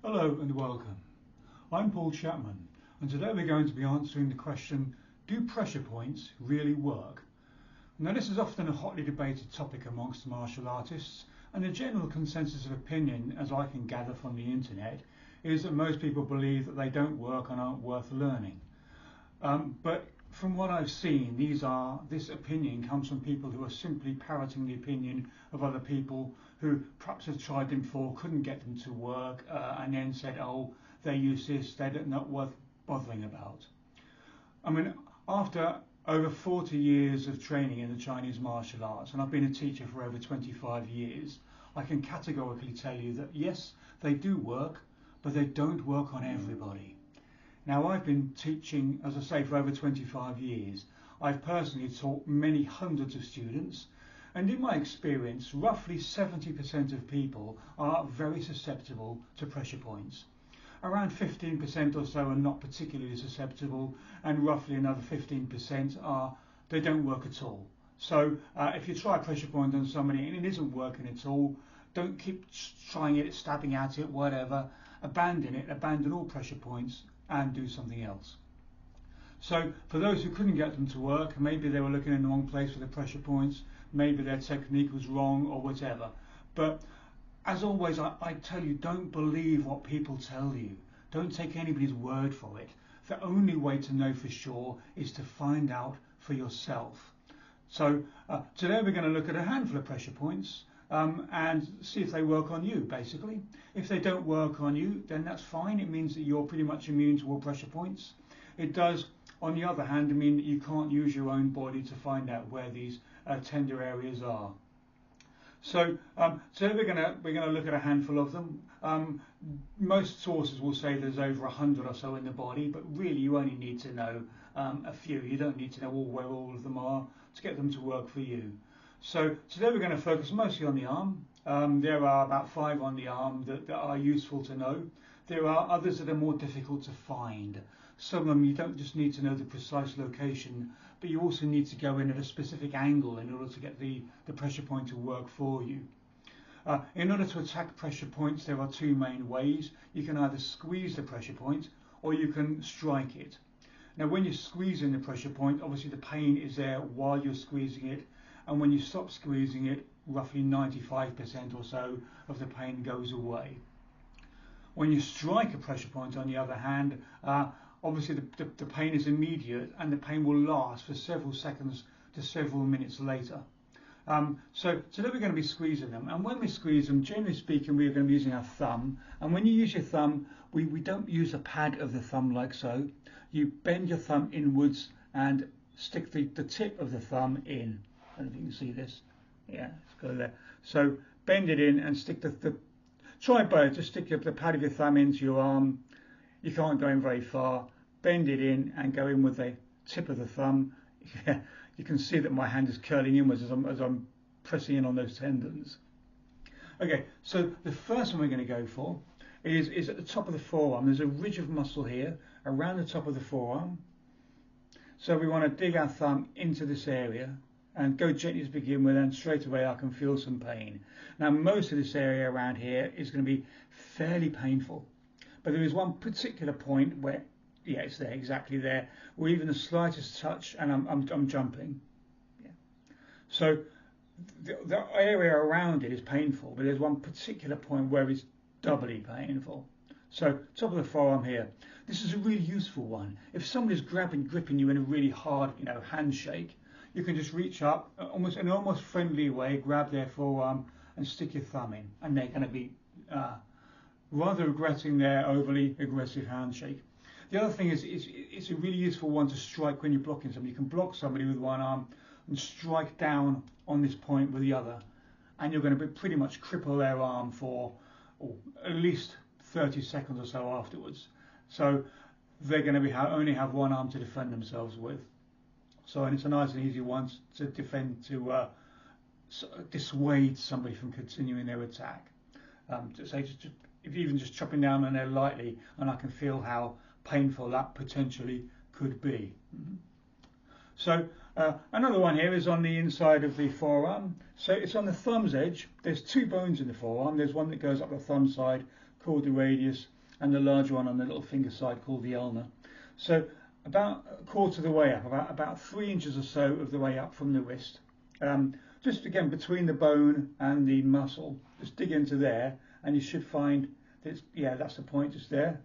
Hello and welcome. I'm Paul Chapman, and today we're going to be answering the question, do pressure points really work? Now, this is often a hotly debated topic amongst martial artists, and the general consensus of opinion, as I can gather from the internet, is that most people believe that they don't work and aren't worth learning. But from what I've seen, this opinion comes from people who are simply parroting the opinion of other people who perhaps have tried them before, couldn't get them to work, and then said, oh, they're useless, they're not worth bothering about. I mean, after over 40 years of training in the Chinese martial arts, and I've been a teacher for over 25 years, I can categorically tell you that yes, they do work, but they don't work on everybody. Now, I've been teaching, as I say, for over 25 years. I've personally taught many hundreds of students, and in my experience, roughly 70% of people are very susceptible to pressure points. Around 15% or so are not particularly susceptible, and roughly another 15% they don't work at all. So if you try a pressure point on somebody and it isn't working at all, don't keep trying it, stabbing at it, whatever. Abandon it, abandon all pressure points, and do something else. So for those who couldn't get them to work, maybe they were looking in the wrong place for the pressure points, maybe their technique was wrong or whatever. But as always, I tell you, don't believe what people tell you. Don't take anybody's word for it. The only way to know for sure is to find out for yourself. So today we're going to look at a handful of pressure points and see if they work on you, basically. If they don't work on you, then that's fine. It means that you're pretty much immune to all pressure points. It does, on the other hand, mean that you can't use your own body to find out where these tender areas are. So today we're going to look at a handful of them. Most sources will say there's over 100 or so in the body, but really you only need to know a few. You don't need to know where all of them are to get them to work for you. So today we're going to focus mostly on the arm. There are about 5 on the arm that are useful to know. There are others that are more difficult to find. Some of them you don't just need to know the precise location, but you also need to go in at a specific angle in order to get the pressure point to work for you. In order to attack pressure points, there are 2 main ways. You can either squeeze the pressure point or you can strike it. Now, when you're squeezing the pressure point, obviously the pain is there while you're squeezing it, and when you stop squeezing it, roughly 95% or so of the pain goes away. When you strike a pressure point, on the other hand, obviously the pain is immediate and the pain will last for several seconds to several minutes later. So today we're going to be squeezing them, and when we squeeze them, generally speaking, we're going to be using our thumb. And when you use your thumb, we don't use a pad of the thumb like so. You bend your thumb inwards and stick the tip of the thumb in. I don't know if you can see this. Yeah, it's go there. So bend it in and stick try both. Just stick the pad of your thumb into your arm. You can't go in very far. Bend it in and go in with the tip of the thumb. Yeah, you can see that my hand is curling inwards as I'm pressing in on those tendons. Okay, so the first one we're going to go for is at the top of the forearm. There's a ridge of muscle here around the top of the forearm. So we want to dig our thumb into this area and go gently to begin with, and straight away I can feel some pain. Now, most of this area around here is going to be fairly painful, but there is one particular point where, yeah, it's there, exactly there, where even the slightest touch and I'm jumping. Yeah. So the area around it is painful, but there's one particular point where it's doubly painful. So top of the forearm here. This is a really useful one. If somebody's gripping you in a really hard, handshake, you can just reach up, in an almost friendly way, grab their forearm and stick your thumb in, and they're going to be rather regretting their overly aggressive handshake. The other thing is, it's a really useful one to strike when you're blocking somebody. You can block somebody with one arm and strike down on this point with the other, and you're going to pretty much cripple their arm for at least 30 seconds or so afterwards. So they're going to only have one arm to defend themselves with. So, and it's a nice and easy one to defend, to dissuade somebody from continuing their attack. If even just chopping down on there lightly, and I can feel how painful that potentially could be. So another one here is on the inside of the forearm. So it's on the thumb's edge. There's 2 bones in the forearm. There's one that goes up the thumb side called the radius, and the larger one on the little finger side called the ulna. So about a quarter of the way up, about 3 inches or so of the way up from the wrist. Just again between the bone and the muscle, just dig into there, and you should find that that's the point just there.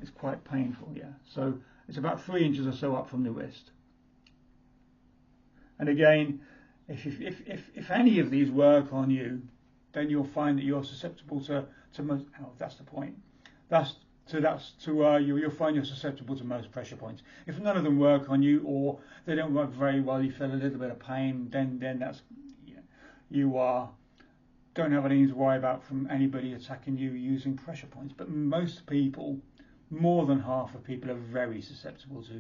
It's quite painful, yeah. So it's about 3 inches or so up from the wrist. And again, if any of these work on you, then you'll find that you're susceptible to most. Oh, that's the point. You'll find you're susceptible to most pressure points. If none of them work on you, or they don't work very well, you feel a little bit of pain, then that's you don't have anything to worry about from anybody attacking you using pressure points. But most people, more than half of people, are very susceptible to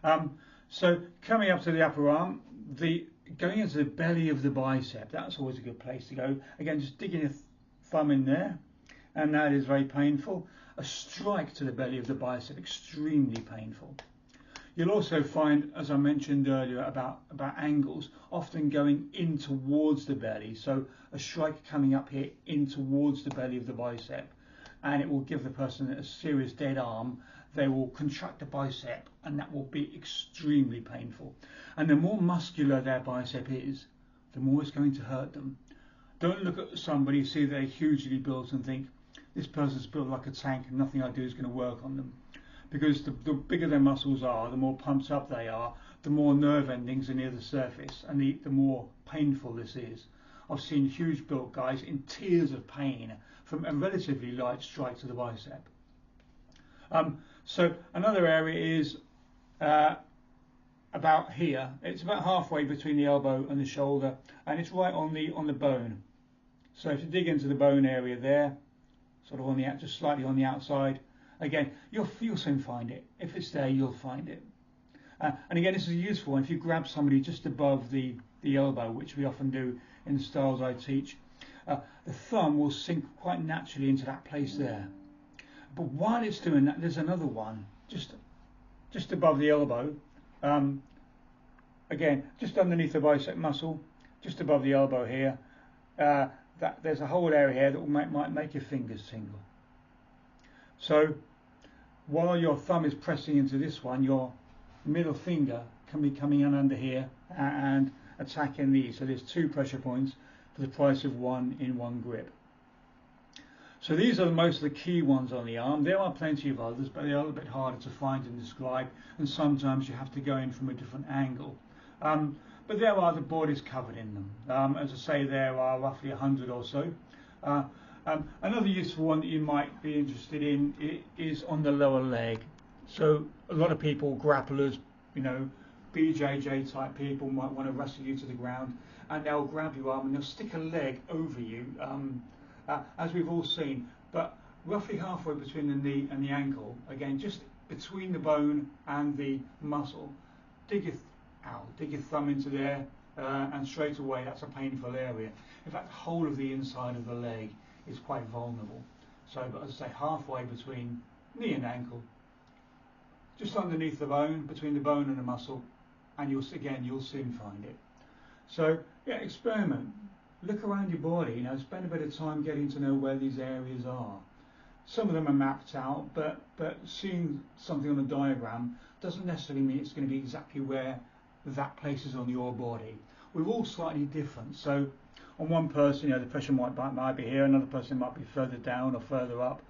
them. So coming up to the upper arm, going into the belly of the bicep, that's always a good place to go. Again, just digging your thumb in there, and that is very painful. A strike to the belly of the bicep, extremely painful. You'll also find, as I mentioned earlier, about angles, often going in towards the belly. So a strike coming up here in towards the belly of the bicep, and it will give the person a serious dead arm. They will contract the bicep, and that will be extremely painful. And the more muscular their bicep is, the more it's going to hurt them. Don't look at somebody, see they're hugely built, and think, this person's built like a tank and nothing I do is going to work on them. Because the bigger their muscles are, the more pumped up they are, the more nerve endings are near the surface, and the more painful this is. I've seen huge built guys in tears of pain from a relatively light strike to the bicep. So another area is about here. It's about halfway between the elbow and the shoulder, and it's right on the bone. So if you dig into the bone area there, sort of on the just slightly on the outside, again you'll soon find it. If it's there, you'll find it. And again, this is a useful one. If you grab somebody just above the elbow, which we often do in the styles I teach, the thumb will sink quite naturally into that place there. But while it's doing that, there's another one just above the elbow. Again, just underneath the bicep muscle, just above the elbow here. There's a whole area here that might make your fingers tingle. So while your thumb is pressing into this one, your middle finger can be coming in under here and attacking these. So there's 2 pressure points for the price of 1 in one grip. So these are most of the key ones on the arm. There are plenty of others, but they are a little bit harder to find and describe, and sometimes you have to go in from a different angle. But there are the bodies covered in them. As I say, there are roughly 100 or so. Another useful one that you might be interested in is on the lower leg. So a lot of people, grapplers, BJJ type people, might want to wrestle you to the ground, and they'll grab your arm and they'll stick a leg over you, as we've all seen. But roughly halfway between the knee and the ankle, again just between the bone and the muscle, dig your thumb into there, and straight away that's a painful area. In fact, the whole of the inside of the leg is quite vulnerable. So, but as I say, halfway between knee and ankle, just underneath the bone, between the bone and the muscle, and you'll soon find it. So yeah, experiment. Look around your body. Spend a bit of time getting to know where these areas are. Some of them are mapped out, but seeing something on a diagram doesn't necessarily mean it's going to be exactly where that place is on your body. We're all slightly different. So on one person, the pressure might be here, another person might be further down or further up.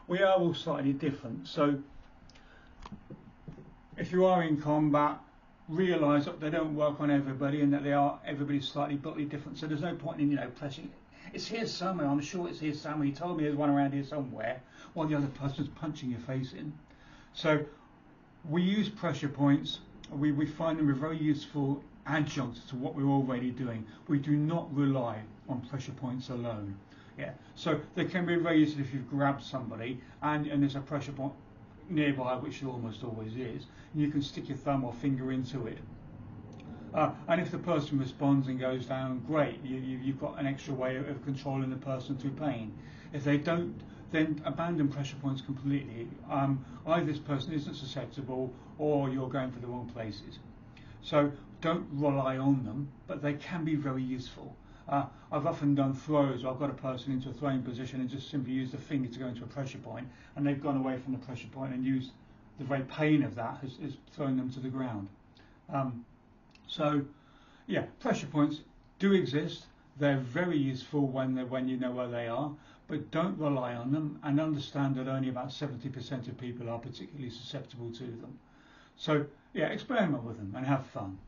We are all slightly different. So if you are in combat, realise that they don't work on everybody, and that everybody's slightly different. So there's no point in pressing. It's here somewhere. I'm sure it's here somewhere. He told me there's one around here somewhere, while the other person's punching your face in. So we use pressure points. We find them a very useful adjunct to what we're already doing. We do not rely on pressure points alone. Yeah. So they can be very useful if you've grabbed somebody and there's a pressure point nearby, which there almost always is, and you can stick your thumb or finger into it. And if the person responds and goes down, great. You've got an extra way of controlling the person through pain. If they don't, then abandon pressure points completely. Either this person isn't susceptible, or you're going for the wrong places. So don't rely on them, but they can be very useful. I've often done throws where I've got a person into a throwing position and just simply used the finger to go into a pressure point, and they've gone away from the pressure point and used the very pain of that has thrown them to the ground. So yeah, pressure points do exist. They're very useful when you know where they are, but don't rely on them, and understand that only about 70% of people are particularly susceptible to them. So yeah, experiment with them and have fun.